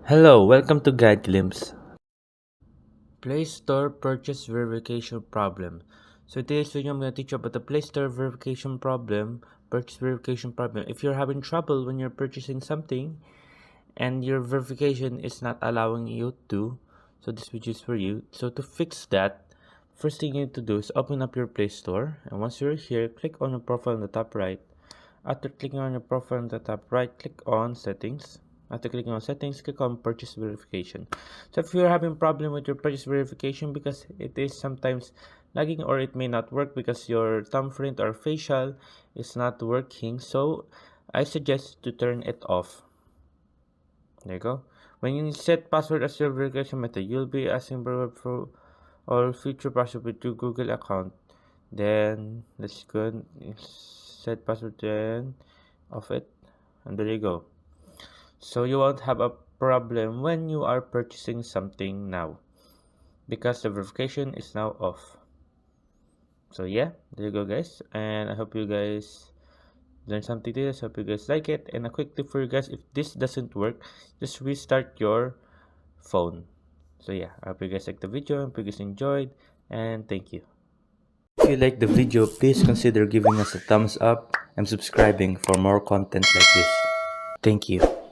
Hello, welcome to Guide Glimpse. Play Store purchase verification problem. So today's video I'm going to teach you about the Play Store verification problem, purchase verification problem. If you're having trouble when you're purchasing something and your verification is not allowing you to, so this video is for you. So to fix that, first thing you need to do is open up your Play Store, and once you're here, click on your profile on the top right. After clicking on your profile on the top right, click on settings. After clicking on settings, click on purchase verification. So if you're having problem with your purchase verification because it is sometimes lagging or it may not work because your thumbprint or facial is not working, so I suggest to turn it off. There you go. When you set password as your verification method, you'll be asking for all future password with your Google account. Then let's go and set password then off it, and there you go. So you won't have a problem when you are purchasing something now because the verification is now off. So yeah, there you go guys, and I hope you guys learn something today. Hope you guys like it. And a quick tip for you guys: if this doesn't work, just restart your phone. So yeah, I hope you guys liked the video. I hope you guys enjoyed, and thank you. If you like the video, please consider giving us a thumbs up and subscribing for more content like this. Thank you.